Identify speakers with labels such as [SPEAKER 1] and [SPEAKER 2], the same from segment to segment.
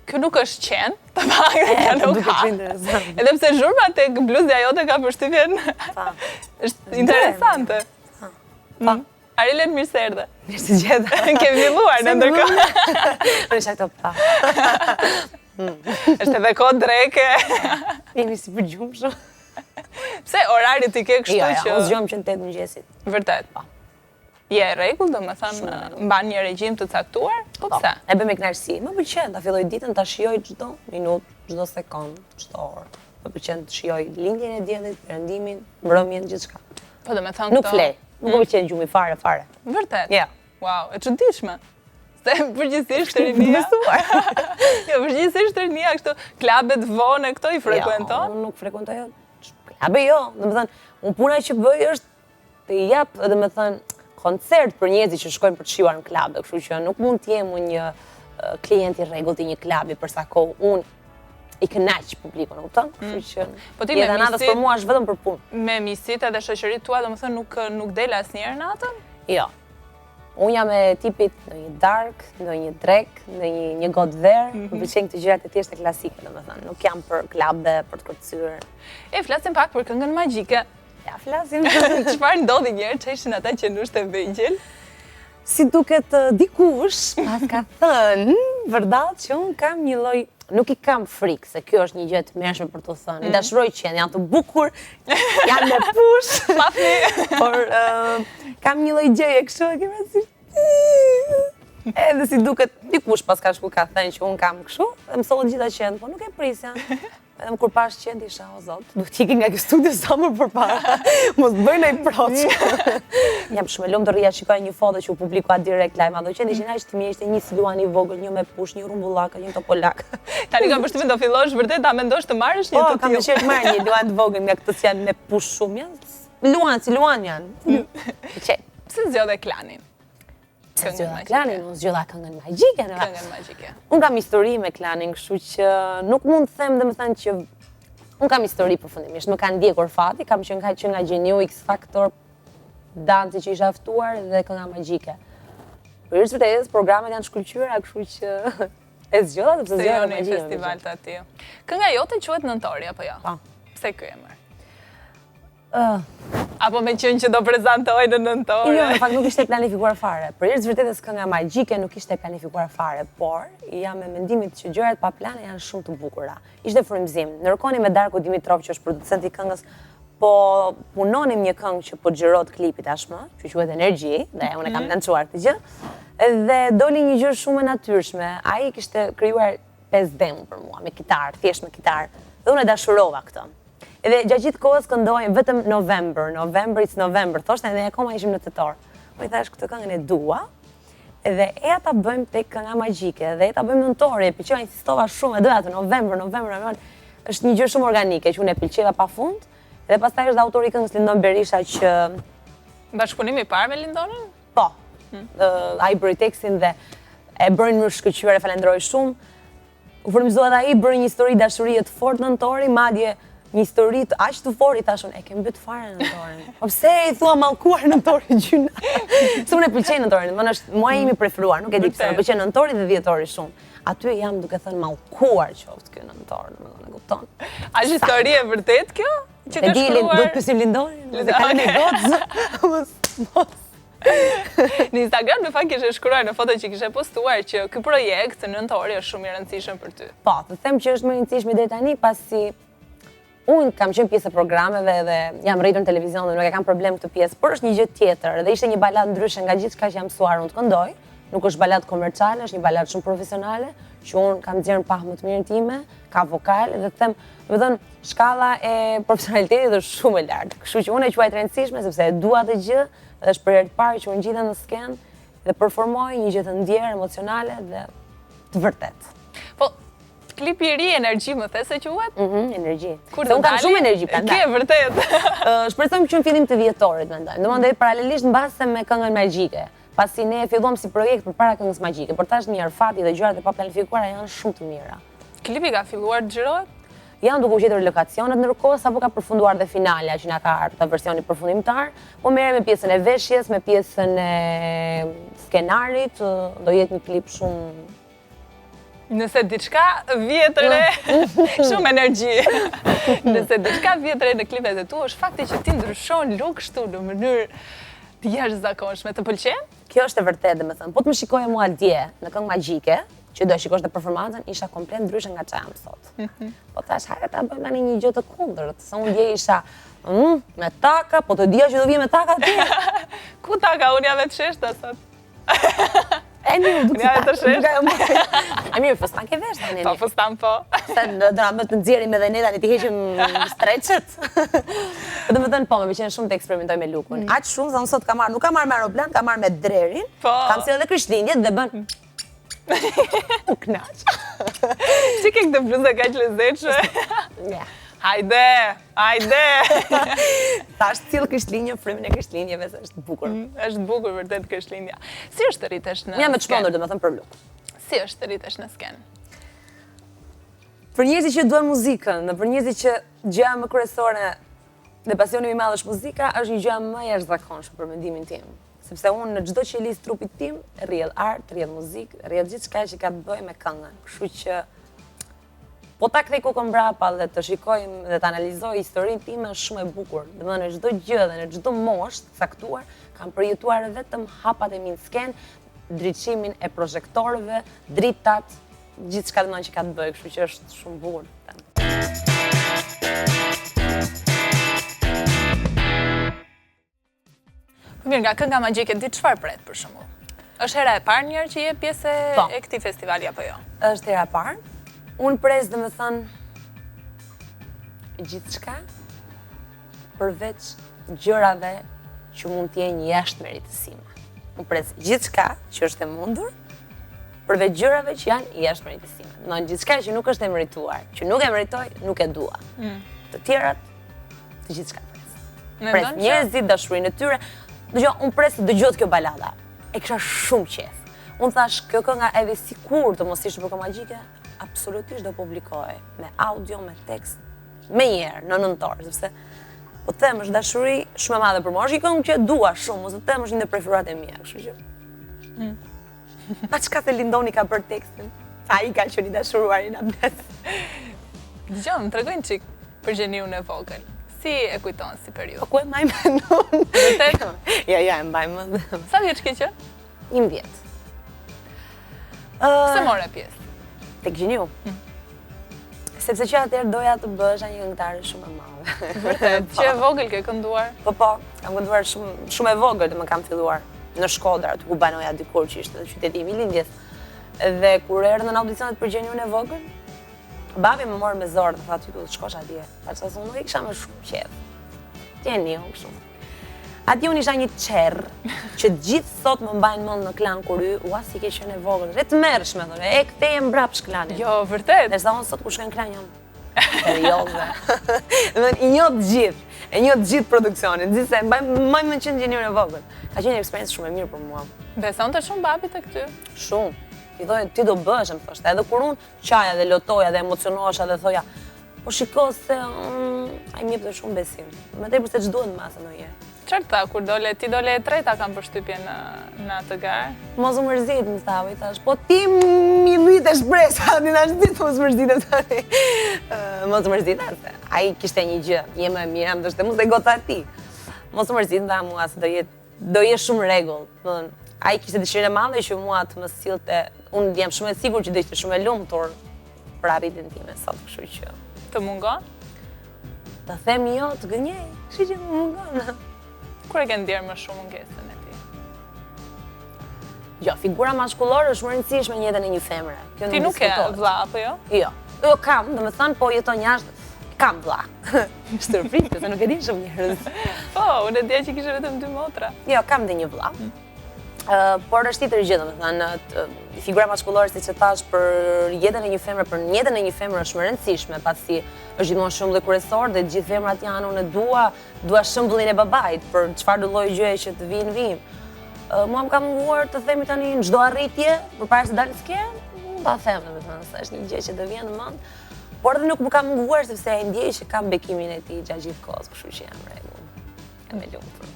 [SPEAKER 1] Kjo nuk është qenë, të pakët kjo nuk ka. Edhe pse zhurma tek bluzja jote ka përshtypjen. Është interesante. Arilen, mirë se erdhe.
[SPEAKER 2] Mirë se gjeta.
[SPEAKER 1] Kemi filluar në ndërkohë.
[SPEAKER 2] Unë isha këto pa.
[SPEAKER 1] Është edhe kohë dreke.
[SPEAKER 2] Jemi si për gjumë shumë.
[SPEAKER 1] Pse orarit i ke kështu që...
[SPEAKER 2] Jo, unë zgjohem që në 8 mëngjesit.
[SPEAKER 1] Vërtet. Je rregull, domethënë mban një regjim të caktuar? Po pse?
[SPEAKER 2] E bëj me kënaqësi. Më pëlqen ta filloj ditën ta shijoj çdo minutë, çdo sekond, çdo orë. Më pëlqen të shijoj lindjen e diellit, perëndimin, mbrëmjen, gjithçka.
[SPEAKER 1] Po domethënë
[SPEAKER 2] nuk fle. Nuk më pëlqen gjumi fare.
[SPEAKER 1] Vërtet?
[SPEAKER 2] Ja.
[SPEAKER 1] Wow, e çuditshme. Se përgjithsisht rinia. Jo, përgjithsisht rinia kështu klabet vonë këto i frekuenton?
[SPEAKER 2] Unë nuk frekuentoj. Klabe jo, domethënë, unë puna që bëj është të jap, domethënë, koncert për njerëzit që shkojnë për të shijuar në klabe, kështu që nuk mund të jem një klient i rregullt i një klabi për sa kohë unë i kënaq publikun, kupton? Kështu që jeta natës për mua është vetëm për punë.
[SPEAKER 1] Me miqësitë edhe shoqëritë tua, domethënë nuk del asnjëherë natën?
[SPEAKER 2] Jo. Unë jam e tipit në një dark, në një drek, në një godë verë, më pëlqejnë këto gjërat e thjeshta klasike, domethënë, nuk jam për klabe, për të kërcyer.
[SPEAKER 1] Flasim pak për këngën magjike.
[SPEAKER 2] Ja, flasim.
[SPEAKER 1] Çfarë ndodhi njëherë që ishin ata që nushte vegjël?
[SPEAKER 2] Si duket dikush, pas ka thënë, vërtet që unë kam një lloj, nuk i kam frikë, se kjo është një gjë e mërshme për të thënë. I dashuroj qenë, janë të bukur, janë me push. Por kam një lloj gjëje kështu, e ke parasysh. Edhe si duket dikush pas ka shku ka thënë që unë kam kështu, dhe më solli gjitha qenë, po nuk e prisja. Edhe kur pash qenë isha, o zot, duhet t'i nga kjo studio sa më përpara, mos bëj ndonjë proç. Jam shumë e lumtur rria shikoj një foto që u publikua direkt live, do qenë ishin aq të mirë, ishte një si luani i vogël, një me push, një rumbullaka, një topolak.
[SPEAKER 1] Tani kam përshtypjen do fillosh vërtet ta mendosh të marrësh një të tillë.
[SPEAKER 2] Po, kam dëshirë të marr një luan të vogël nga këto që janë me push shumë, janë si luan janë.
[SPEAKER 1] Pse zgjodhe klanin?
[SPEAKER 2] Zgjodha klanin, unë zgjodha këngën magjike.
[SPEAKER 1] Këngën magjike.
[SPEAKER 2] Unë kam histori me klanin, kështu që nuk mund të them domethënë që unë kam histori përfundimisht, më kanë ndjekur fati, kam qenë që nga Gjeniu, X Factor, danci që isha ftuar dhe kënga magjike. Për hir të vërtetës, programet janë shkëlqyera, kështu që e zgjodha sepse zgjodha magjike.
[SPEAKER 1] Në festival të atij. Kënga jote quhet Nëntori apo jo?
[SPEAKER 2] Po.
[SPEAKER 1] Pse ky emër? Apo me qenë që do prezantoj në Nëntor?
[SPEAKER 2] Jo, në fakt nuk ishte planifikuar fare. Për hir të vërtetës kënga magjike nuk ishte planifikuar fare, por jam me mendimin që gjërat pa plane janë shumë të bukura. Ishte frymëzim. Ndërkohë me Darko Dimitrov që është producent i këngës, po punonim një këngë që po xhirohet klipi tashmë, që quhet Energji, dhe unë kam lançuar këtë gjë. Dhe doli një gjë shumë e natyrshme. Ai kishte krijuar 5 demo për mua me kitar, thjesht me kitar. Dhe unë e dashurova këtë. Edhe gjatë gjithë kohës këndojmë vetëm November, thoshte, edhe akoma ishim në tetor. Po i thash këtë këngën e dua, edhe eja ta bëjmë tek kënga magjike, dhe ta bëjmë Nëntori, e pëlqeva, insistova shumë, e doja të November, është një gjë shumë organike që unë e pëlqeva pafund, dhe pastaj është autori i këngës Lindon Berisha që...
[SPEAKER 1] Bashkëpunimi i parë me Lindonin?
[SPEAKER 2] Po. Ai bëri tekstin dhe e bërin më shkëlqyer, e falenderoj shumë. U frymëzua dhe ai bëri një histori dashurie të fortë Nëntori, madje një histori aq të fortë, i thashun, e ke mbyt fare Nëntorin. Po pse i thua mallkuar Nëntori gjyna? Se unë e pëlqej Nëntorin, më është muaji im i preferuar, nuk e di pse, më pëlqen Nëntori dhe Dhjetori shumë. Aty jam duke thënë mallkuar qoftë ky Nëntor, domethënë e kupton.
[SPEAKER 1] A është histori e vërtet kjo? Që ka shkruar?
[SPEAKER 2] Do të pyesim Lindorin, se ka një gocë.
[SPEAKER 1] Në Instagram në fakt kishe shkruar në foto që kishe postuar që ky projekt Nëntori është shumë i rëndësishëm për ty.
[SPEAKER 2] Po, të them që është më i rëndësishëm deri tani pasi unë kam qenë pjesë e programeve dhe jam rritur në televizion dhe nuk e kam problem këtë pjesë, por është një gjë tjetër dhe ishte një balad ndryshe nga gjithçka që jam mësuar unë të këndoj. Nuk është balad komerciale, është një balad shumë profesionale, që unë kam nxjerrë në pah më të mirën time, ka vokal dhe të them, domethënë shkalla e profesionalitetit është shumë e lartë. Kështu që unë e quaj të rëndësishme sepse e dua atë gjë dhe është për herë të parë që unë ngjita në skenë dhe performoj një gjë të ndjerë, emocionale dhe të vërtetë.
[SPEAKER 1] Po, klipi i ri Energji më the se quhet?
[SPEAKER 2] Energji.
[SPEAKER 1] Kur
[SPEAKER 2] unë kam shumë energji prandaj.
[SPEAKER 1] Ke vërtet.
[SPEAKER 2] Shpresojmë që në fillim të vjetorit mendoj. Domethënë paralelisht mbase me këngën magjike. Pasi ne filluam si projekt përpara këngës magjike, por tash mirë fati dhe gjërat e paplanifikuara janë shumë të mira.
[SPEAKER 1] Klipi ka filluar të xhirohet?
[SPEAKER 2] Janë duke u gjetur lokacionet ndërkohë sapo ka përfunduar dhe finalja që na ka ardhur ta versioni përfundimtar. Po merrem me pjesën e veshjes, me pjesën e skenarit, do jetë një klip shumë
[SPEAKER 1] Nëse diçka vjet re, shumë energji. Nëse diçka vjet re në klipet e tu, është fakti që ti ndryshon look kështu në mënyrë të jashtëzakonshme. Të pëlqen?
[SPEAKER 2] Kjo është e vërtetë, domethënë. Po të më shikoje mua dje në Këngë Magjike, që do e shikosh të performancën, isha komplet ndryshe nga çfarë jam sot. Po thash, hajde ta bëjmë tani një gjë të kundërt. Se unë dje isha me taka, po të dija që do vije me taka ti.
[SPEAKER 1] Ku taka? Unë jam vetë sheshta sot.
[SPEAKER 2] E mirë, duke
[SPEAKER 1] Ja, të sheshtë.
[SPEAKER 2] E mirë, fustan ke vesh tani.
[SPEAKER 1] Po, fustan po.
[SPEAKER 2] Se do na më të nxjerrim edhe ne tani të heqim stretchet. Domethënë po, më pëlqen shumë të eksperimentoj me lookun. Aq shumë sa unë sot nuk kam marrë me aeroplan, kam marrë me drerin.
[SPEAKER 1] Po.
[SPEAKER 2] Kam sjellë edhe Krishtlindjet dhe bën u knaq.
[SPEAKER 1] Si ke këtë bluzë kaq lezetshme?
[SPEAKER 2] Ja.
[SPEAKER 1] Hajde!
[SPEAKER 2] Tash sill Krishtlindje, frymin e Krishtlindjeve se është bukur.
[SPEAKER 1] Është bukur vërtet Krishtlindja. Si është të rritesh në
[SPEAKER 2] Jam me të çmendur domethënë për look.
[SPEAKER 1] Si është të rritesh në skenë?
[SPEAKER 2] Për njerëzit që duan muzikën, dhe për njerëzit që gjëja më kryesore dhe pasioni më i madh është muzika, është një gjë më e jashtëzakonshme për mendimin tim. Sepse unë në çdo qelis trupit tim rrjedh art, rrjedh muzikë, rrjedh gjithçka që ka të bëjë me këngën. Kështu që po ta kthej kokën mbrapa dhe të shikojmë dhe të analizoj historinë time është shumë e bukur. Domethënë në çdo gjë dhe në çdo moshë të caktuar kam përjetuar vetëm hapat e mi në skenë, drejtimin e projektorëve, dritat, gjithçka domethënë që ka të bëjë, kështu që është shumë bukur.
[SPEAKER 1] Mirë, nga Kënga Magjike ti çfarë pret për shembull? Është hera e parë një herë që je pjesë e këtij festivali apo jo?
[SPEAKER 2] Është hera e parë. Unë pres domethënë gjithçka përveç gjërave që mund të jenë jashtë meritës sime. Unë pres gjithçka që është e mundur përveç gjërave që janë jashtë meritës sime. Domethënë gjithçka që nuk është e merituar, që nuk e meritoj, nuk e dua. Të tjerat, të gjithçka pres. Pres njerëzit, dashurinë e tyre. Dëgjoj, unë pres të dëgjohet kjo balada. E kisha shumë qejf. Unë thash, kjo kënga edhe sikur të mos ishte për Këngë Magjike, absolutisht do publikohej me audio, me tekst, me njerë, në nëntor, sepse po të them është dashuri shumë e madhe për mua. Është një këngë që dua shumë, ose të them është një ndër preferuarat e mia, kështu që. Pa çka të Lindoni ka bërë tekstin. Ai ka qenë i dashuruar i natë.
[SPEAKER 1] Dëgjoj, më tregojnë çik për gjeniun e vogël. Si e kujton si periudhë?
[SPEAKER 2] Po ku e mbaj mend?
[SPEAKER 1] Vërtet?
[SPEAKER 2] Ja, e mbaj mend.
[SPEAKER 1] Sa vjeç ke qenë?
[SPEAKER 2] 11.
[SPEAKER 1] Pse more pjesë?
[SPEAKER 2] Tek gjeniu. Sepse që atëherë doja të bësha një këngëtare shumë e madhe.
[SPEAKER 1] Vërtet, që e vogël ke kënduar?
[SPEAKER 2] Po, kam kënduar shumë e vogël dhe më kam filluar në Shkodër, aty ku banoja dikur që ishte qyteti im i lindjes. Dhe kur erdhën në audicionet për gjeniun e vogël, babi më morë me zorë dhe tha ty du të shkosh atje. Pastaj unë nuk kisha më shumë qejf. Gjeniu kështu. Atje unë isha një qerr që gjithë sot më mbajnë mend në klan kur ua si ke qenë e vogël. Re të merrshme thonë. E kthej mbrapsht klanin.
[SPEAKER 1] Jo, vërtet.
[SPEAKER 2] Derisa unë sot kur shkoj në klan jam serioze. Domethënë i njoh të gjithë. E njoh të gjithë produksionin. Gjithsej mbaj më qenë gjeniun e vogël. Ka qenë një eksperiencë shumë e mirë për mua.
[SPEAKER 1] Besonte shumë babit tek ty?
[SPEAKER 2] Shumë. I thoi, ti do bësh, më thoshte. Edhe kur unë qaja dhe lotoja dhe emocionohesha dhe thoja, po shiko se ai më jep shumë besim. Më tepër se ç'duhet masë ndonjëherë.
[SPEAKER 1] Çfarë tha kur ti dole e treta kam përshtypjen në atë garë?
[SPEAKER 2] Mos u mërzit, më tha, i thash, po ti mi rritesh bresa, ti tash ti mos mërzitesh tani. Mos u mërzit atë. Ai kishte një gjë, je më e mirë, më thoshte, mos e gota ti. Mos u mërzit nda mua se do jetë shumë rregull. Domethënë, ai kishte dëshirë e madhe që mua të më sillte. Unë jam shumë e sigurt që do ishte shumë e lumtur për arritjen time sot, kështu që.
[SPEAKER 1] Të mungon?
[SPEAKER 2] Ta them jo, të gënjej, kështu që më mungon.
[SPEAKER 1] Kur e ke ndier më shumë mungesën e ti?
[SPEAKER 2] Jo, figura maskullore është më e rëndësishme në jetën e një femre.
[SPEAKER 1] Ti nuk ke vlla apo jo?
[SPEAKER 2] Jo. Jo kam, domethënë po jeton jashtë, kam vlla. Stërprit, se nuk e din shumë njerëz.
[SPEAKER 1] Po, unë e dija që kishe vetëm 2 motra.
[SPEAKER 2] Jo, kam dhe një vlla. Por është tjetër gjë, domethënë, figura maskullore siç e thash për jetën e një femre, për jetën e një femre është më e rëndësishme, pasi është gjithmonë shembull kryesor dhe gjithë femrat janë unë dua shembullin e babait për çfarë lloj gjëje që të vinë. Mua më ka munguar të themi tani në çdo arritje, përpara se dalë skenë, ta them domethënë se është një gjë që do vjen në mend, por edhe nuk më ka munguar sepse e ndjej që kam bekimin e tij gjatë gjithë kohës, kështu që jam rregull. Jam e lumtur.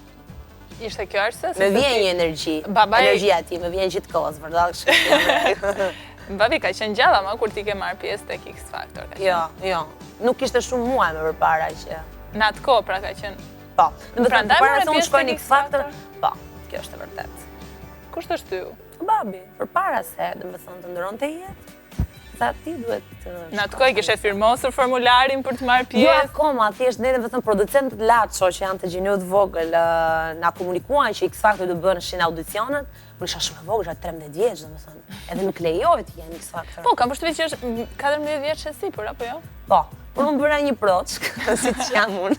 [SPEAKER 1] Ishte kjo arsye?
[SPEAKER 2] Më vjen një energji. Energjia e tij më vjen gjithkohës, vërtet kështu.
[SPEAKER 1] Babi, ka qenë gjalla ma kur ti ke marrë pjesë tek X Factor.
[SPEAKER 2] Jo. Nuk ishte shumë muaj më përpara që...
[SPEAKER 1] Në atë kohë pra ka qenë...
[SPEAKER 2] Po. Në më thënë, përpara se unë shkoj në
[SPEAKER 1] X
[SPEAKER 2] X Factor, po, kjo është e vërtet.
[SPEAKER 1] Kush të shty ju?
[SPEAKER 2] Babi, përpara se, dhe më thënë, të ndëron të jetë, sa ti duhet të...
[SPEAKER 1] Në atë kohë kishe firmosur formularin për të marrë pjesë?
[SPEAKER 2] Jo akoma, thjesht ne dhe thënë producentët Laço që janë të gjiniut vogël na komunikuan që X Factor do bënë audicionet, unë isha shumë e vogël, isha 13 vjeç, domethënë, edhe nuk lejohet të jem X Factor.
[SPEAKER 1] Po, kam përshtypjen që është 14 vjeç e sipër, apo jo?
[SPEAKER 2] Po, por unë bëra një proçk, siç jam unë.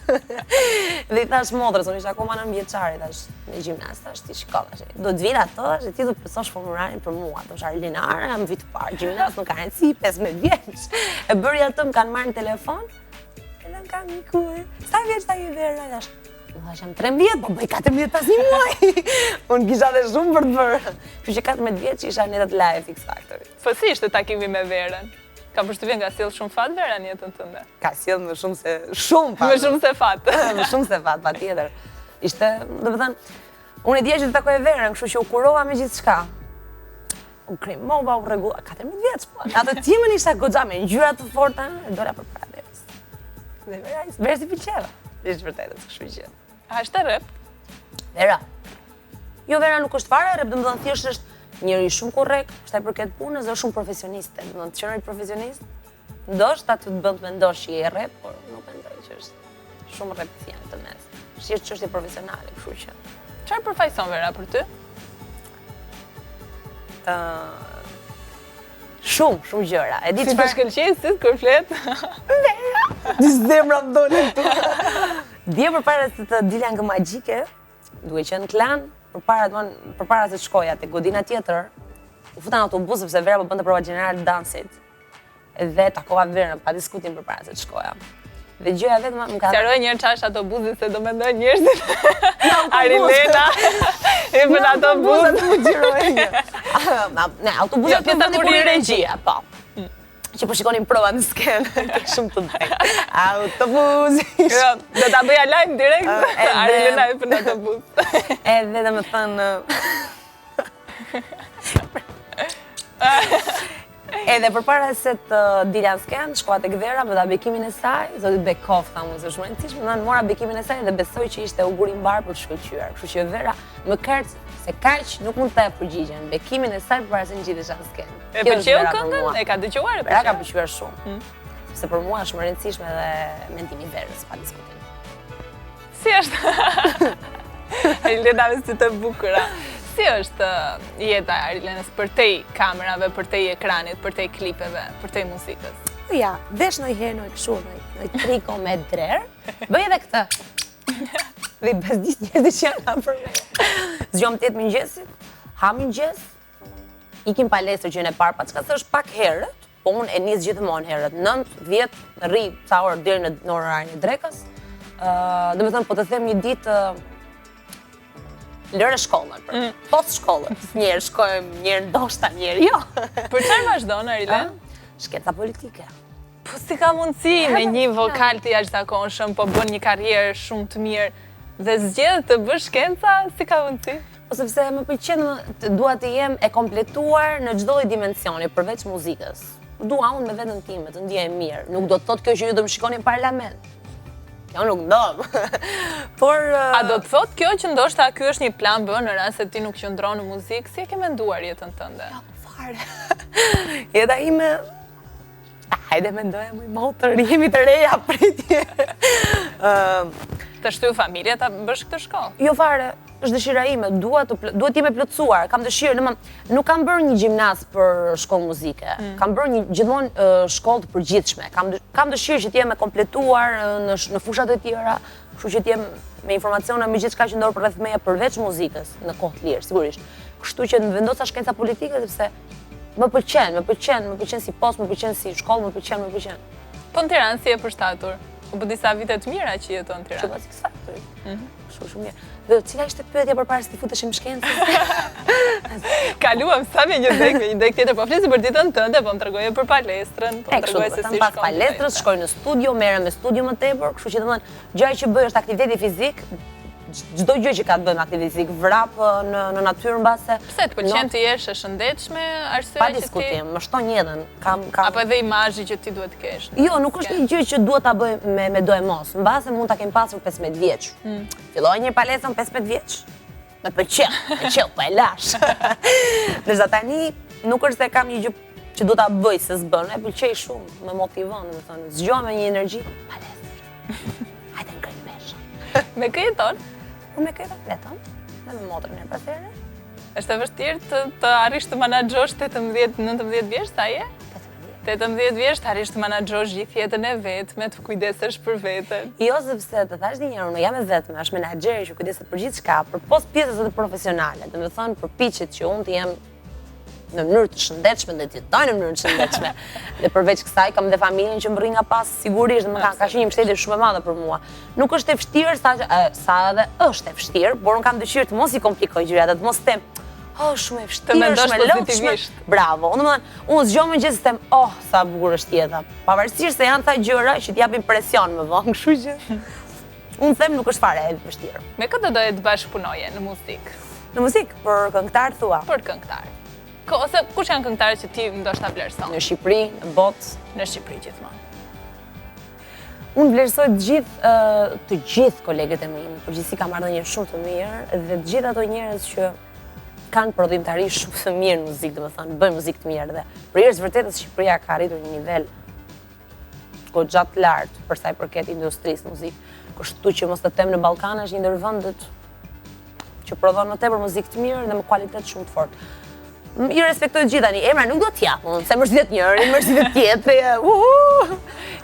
[SPEAKER 2] Dhe i thash motrës, unë isha akoma 9 vjeçare, thash në gjimnaz, thash ti shko, thash, do të vinë ato, thash, ti do të plotësosh formularin për mua, thash Arlinara, jam vit parë, gjimnaz nuk ka rëndësi, 15 vjeç. E bëri atë, më kanë marrë në telefon, edhe më kanë mikur. Sa vjeç ta je Vera, thash. Unë thash jam 13, po bëj 14 pas një muaj. Unë kisha dhe shumë për të bërë. Kështu që 14 vjeç isha në atë live X Factorit.
[SPEAKER 1] Po si ishte takimi me Verën? Kam përshtypjen ka sjell shumë fat Vera në jetën tënde.
[SPEAKER 2] Ka sjell më shumë se fat.
[SPEAKER 1] Më shumë se fat.
[SPEAKER 2] Më shumë se fat, patjetër. Ishte, domethënë, unë e dija që të takoj Verën, kështu që u kurova me gjithçka. U krimova, u rregulla, 14 vjeç, po. Atë timën isha goxha me ngjyra të forta, e dola përpara Verës. Dhe Vera si pëlqeva. Ishte vërtet, kështu që.
[SPEAKER 1] A është rrep?
[SPEAKER 2] Vera. Jo, Vera nuk është fare rrep, domethënë thjesht është njëri shumë korrekt, është ai përket punës dhe është shumë profesioniste. Domethënë të qenë profesionist, ndoshta të bën të mendosh që je rrep, por nuk mendoj që është shumë rrep janë të mes. Është çështje profesionale, kështu që.
[SPEAKER 1] Çfarë përfaqëson Vera për ty?
[SPEAKER 2] Shumë gjëra. E di
[SPEAKER 1] çfarë? Si të shkëlqej si kur flet?
[SPEAKER 2] Vera. Zemra më dolën këtu. Dje përpara se të dilja nga magjike, duke qenë klan, përpara se të shkoja te godina tjetër, u futa në autobus sepse Vera po bënte prova gjenerale dansit. Dhe takova Verën pa diskutim përpara se të shkoja. Dhe gjëja vetëm më ka...
[SPEAKER 1] Sqaroj një herë çfarë është autobusi se do mendoj njerëzit. Arilena. E bën autobus
[SPEAKER 2] të xhirojnë. Ne, autobusi
[SPEAKER 1] pjesa kur i regjia,
[SPEAKER 2] po. Që po shikonin prova në skenë, shumë të drejtë. Autobusi.
[SPEAKER 1] Jo, do ta bëja live direkt. Arilena e bën autobus.
[SPEAKER 2] Edhe dhe më thënë... Edhe përpara se të dilja në skenë, shkoa tek Vera, bëda bekimin e saj, zoti Bekov, thamu, se shumë rëndësishme, dhe mora bekimin e saj dhe besoj që ishte uguri mbar për të shkëlqyer. Kështu që Vera më kërc se kaq nuk mund të përgjigjen. Bekimin e saj përpara se ngjitesha në skenë.
[SPEAKER 1] E pëlqeu këngën? E ka dëgjuar?
[SPEAKER 2] Vera ka pëlqyer shumë. Sepse për mua është më rëndësishme edhe mendimi i Verës, pa diskutim.
[SPEAKER 1] Si është? Arilena me sy të bukura. Si është jeta e Arilenës përtej kamerave, përtej ekranit, përtej klipeve, përtej muzikës?
[SPEAKER 2] Ja, vesh ndonjëherë në kështu, në triko me drer, bëj edhe këtë. Dhe i bezdis njerëzit që janë për me. Zgjom 8 mëngjesit, ha mëngjes, ikim palestër që në parë, pa çka është pak herët, po unë e nis gjithmonë herët, 9, 10, rri ca orë deri në orarin e drekës. Domethënë po të them një ditë lëre shkollën, post shkollës. Njerë shkojmë, njerë ndoshta, njerë jo.
[SPEAKER 1] Për çfarë vazhdon Arilen?
[SPEAKER 2] Shkenca politike.
[SPEAKER 1] Po si ka mundësi me një vokal të jashtëzakonshëm, po bën një karrierë shumë të mirë dhe zgjedh të bësh shkenca, si ka mundësi?
[SPEAKER 2] Po sepse më pëlqen, dua të jem e kompletuar në çdo lloj dimensioni përveç muzikës. Dua unë me veten time të ndihem mirë. Nuk do të thotë kjo që ju do më shikoni në parlament. Jo, nuk ndom. Por...
[SPEAKER 1] A do të thotë kjo që ndoshta ky është një plan B në rast se ti nuk qëndron në muzikë, si e ke menduar jetën tënde?
[SPEAKER 2] Jo, fare. Jeta ime... Hajde mendoja më i motër, jemi të reja pritje.
[SPEAKER 1] Të shtyju familje ta bësh këtë shkollë?
[SPEAKER 2] Jo fare, është dëshira ime, duhet t'ime plotësuar. Kam dëshirë, nuk kam bërë një gjimnaz për shkollë muzike. Kam bërë një gjithmonë shkollë të përgjithshme. Kam dëshirë që t'jem e kompletuar në fushat e tjera, kështu që t'jem me informacione me gjithçka që ndodh rreth meje përveç muzikës në kohë të lirë, sigurisht. Kështu që vendosa shkenca politike sepse më pëlqen si post, më pëlqen si shkollë, më pëlqen.
[SPEAKER 1] Po në Tiranë si e përshtatur? U bë disa vite të mira që jeton në Tiranë.
[SPEAKER 2] Që pas X Factorit. Shumë mirë. Dhe cila ishte pyetja përpara se të futeshim shkencë?
[SPEAKER 1] Kaluam sa me një dek tjetër, po flisi për ditën tënde, po më tregoje për palestrën, po më tregoje se si shkon.
[SPEAKER 2] Pas palestrës, shkoj në studio, merrem me studio më tepër, kështu që domethënë gjëja që bëj është aktiviteti fizik, çdo gjë që ka të bëjë me aktivitet fizik, vrap në natyrë mbase.
[SPEAKER 1] Pse të pëlqen të jesh e shëndetshme, arsyeja që ti?
[SPEAKER 2] Pa diskutim, më shton jetën.
[SPEAKER 1] Apo edhe imazhi që ti duhet të kesh.
[SPEAKER 2] Jo, nuk është një gjë që duhet ta bëj me do e mos. Mbase mund ta kem pasur 15 vjeç. Filloj një palesën 15 vjeç. Me pëlqeu, po e lash. Ndërsa tani nuk është se kam një gjë që do ta bëj se s'bën, e pëlqej shumë, më motivon, domethënë, zgjohem me një energji, palestër. Hajde ngrej peshë.
[SPEAKER 1] Me kë jeton?
[SPEAKER 2] Po me kë jeton, dhe me motrën e pasere.
[SPEAKER 1] Është e vështirë të arrish të menaxhosh 18-19 vjeç, sa je? 18 vjeç të arrish të menaxhosh gjithë jetën e vetme, të kujdesesh për veten.
[SPEAKER 2] Jo, sepse të thash një herë, unë jam e vetme, është menaxher që kujdeset për gjithçka, përpos pjesës edhe profesionale. Domethënë, përpiqet që unë të jem në mënyrë të shëndetshme dhe të jetoj në mënyrë të shëndetshme. Dhe përveç kësaj kam dhe familjen që më rri nga pas sigurisht dhe ka qenë një mbështetje shumë e madhe për mua. Nuk është e vështirë sa edhe është e vështirë, por unë kam dëshirë të mos i komplikoj gjërat, të mos them, oh, shumë e vështirë,
[SPEAKER 1] të mendosh pozitivisht.
[SPEAKER 2] Bravo. Unë zgjohem mëngjes them, oh, sa bukur është jeta. Pavarësisht se janë ca gjëra që t'japin presion më vonë, kështu që unë them nuk është fare e vështirë.
[SPEAKER 1] Me këtë doje të bashkëpunoje në muzikë?
[SPEAKER 2] Në muzikë, për këngëtar thua?
[SPEAKER 1] Për këngëtar. Ose kush janë këngëtarët që ti ndoshta vlerëson?
[SPEAKER 2] Në Shqipëri, në botë.
[SPEAKER 1] Në Shqipëri gjithmonë.
[SPEAKER 2] Unë vlerësoj të gjithë kolegët e mi, në përgjithësi kam marrëdhënie shumë të mirë dhe të gjithë ato njerëz që kanë prodhimtari shumë të mirë në muzikë, domethënë bëjnë muzikë të mirë dhe përveç vërtetës Shqipëria ka arritur një nivel goxha të lartë për sa i përket industrisë muzikë. Kështu që mos të them në Ballkan është një ndër vendet që prodhon më tepër muzikë të mirë dhe me kualitet shumë të fortë. I respektoj gjithë tani, emra nuk do t'jap, se më shdet njëri, më shdet tjetri.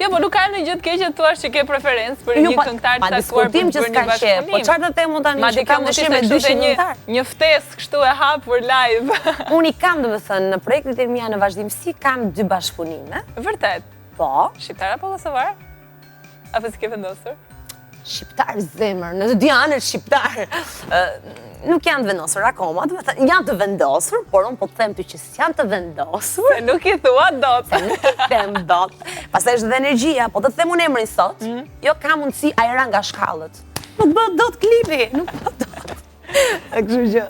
[SPEAKER 1] Jo, po nuk ka në gjë të keqe të thuash që ke preferencë për një këngëtar të caktuar për një bashkëpunim.
[SPEAKER 2] Po çfarë të them unë tani që kam dëshirë me 200 këngëtar?
[SPEAKER 1] Një ftesë kështu e hapur live.
[SPEAKER 2] Unë i kam domethënë në projektet e mia në vazhdimsi kam 2 bashkëpunime.
[SPEAKER 1] Vërtet?
[SPEAKER 2] Po.
[SPEAKER 1] Shqiptar apo kosovar? Apo si ke vendosur?
[SPEAKER 2] Shqiptar zemër, në të dy anët shqiptar. Nuk janë të vendosur akoma, janë të vendosur, por unë po të them ty që s'janë të vendosur.
[SPEAKER 1] Se nuk i thua dot.
[SPEAKER 2] Se nuk i them dot. Pastaj është dhe energjia, po të them unë emrin sot, jo ka mundësi ajra nga shkallët. Nuk bëhet dot klipi, nuk bëhet dot. Kështu që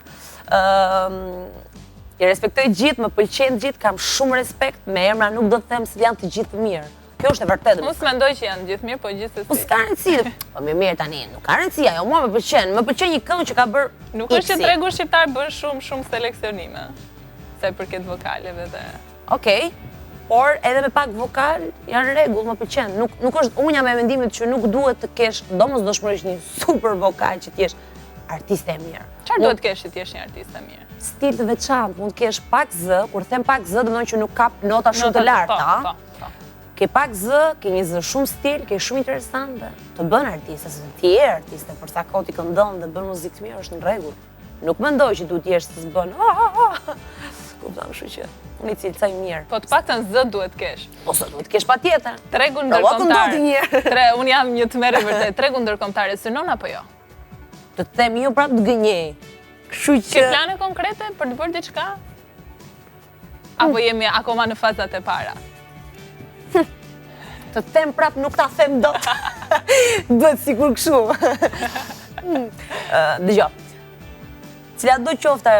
[SPEAKER 2] i respektoj gjithë, më pëlqejnë gjithë, kam shumë respekt, me emra nuk do të them se janë të gjithë të mirë. Kjo është e vërtetë.
[SPEAKER 1] Mos mendoj që janë gjithë mirë, po gjithsesi.
[SPEAKER 2] Po s'ka rëndësi. Po mirë tani, nuk ka rëndësi, ajo mua më pëlqen një këngë që ka bërë.
[SPEAKER 1] Nuk është që tregu shqiptar bën shumë seleksionime. Sa i përket vokaleve dhe.
[SPEAKER 2] Okej. Por edhe me pak vokal janë rregull, më pëlqen. Nuk është, unë jam me mendimin që nuk duhet të kesh domosdoshmërisht një super vokal që të jesh artiste e mirë.
[SPEAKER 1] Çfarë duhet të kesh që të jesh një artiste e mirë?
[SPEAKER 2] Stil të veçantë, mund të kesh pak zë, kur them pak zë, do të thonë që nuk kap nota shumë të larta. Ke pak zë, ke një zë shumë stil, ke shumë interesante, të bën artiste, se ti je artiste, për sa kohë ti këndon dhe bën muzikë të mirë është në rregull. Nuk mendoj që duhet jesh të s'bën. Kupton, kështu që unë i cilësoj mirë.
[SPEAKER 1] Po të paktën zë duhet kesh.
[SPEAKER 2] Po zë duhet kesh patjetër.
[SPEAKER 1] Tregun ndërkombëtar. Unë jam një tmerr e vërtet. Tregun ndërkombëtar synon apo jo?
[SPEAKER 2] Të them ju prapë të gënjej. Kështu që
[SPEAKER 1] ke plane konkrete për të bërë diçka? Apo jemi akoma në fazat e para?
[SPEAKER 2] Të them prapë nuk ta them dot. Bëhet sikur kështu. Dëgjoj. Cila do qoftë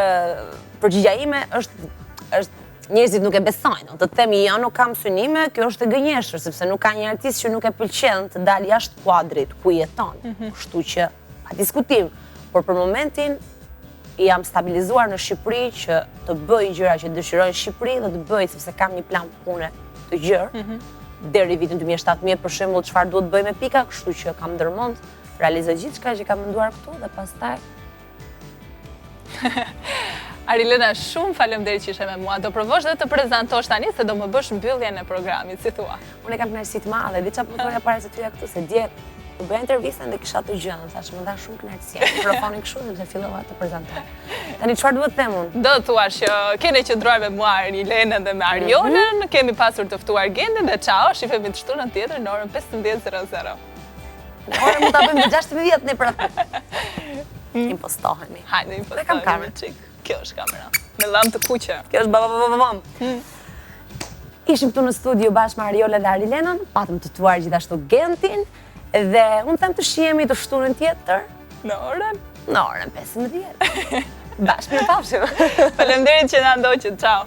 [SPEAKER 2] përgjigjja ime është njerëzit nuk e besojnë. Të themi jo, nuk kam synime, kjo është e gënjeshtër, sepse nuk ka një artist që nuk e pëlqen të dalë jashtë kuadrit ku jeton. Kështu që pa diskutim, por për momentin jam stabilizuar në Shqipëri që të bëj gjëra që dëshiroj në Shqipëri dhe të bëj sepse kam një plan pune të gjerë. Deri vitin 2017 për shembull çfarë duhet bëj me pika, kështu që kam ndërmend realizoj gjithçka që kam menduar këtu dhe pastaj
[SPEAKER 1] Arilena, shumë faleminderit që ishe me mua. Do provosh dhe të prezantosh tani se do më bësh mbylljen e programit, si thua.
[SPEAKER 2] Unë kam kënaqësi të madhe, di çfarë po thoja para se tyja këtu se dje u bëja intervistën dhe kisha të gjëna, thash më dha shumë kënaqësi. Mikrofonin kështu dhe fillova të prezantoj. Tani çfarë duhet të them unë?
[SPEAKER 1] Do të thuash që keni qëndruar me mua Arilenën dhe me Arionën, kemi pasur të ftuar Gendin dhe ciao, shifemi të shtunën tjetër në orën 15:00.
[SPEAKER 2] Në orën mund ta bëjmë në 16 ne për atë. Impostohemi.
[SPEAKER 1] Hajde, impostohemi çik. Kjo është kamera. Me llam të kuqe.
[SPEAKER 2] Kjo është bam. Ishim këtu në studio bashkë me Ariola dhe Arilenën, patëm të tuar gjithashtu Gentin dhe unë them të shihemi të shtunën tjetër
[SPEAKER 1] Në orën?
[SPEAKER 2] Në orën 15. Bashkë në pafshim.
[SPEAKER 1] Faleminderit që na ndoqët, ciao.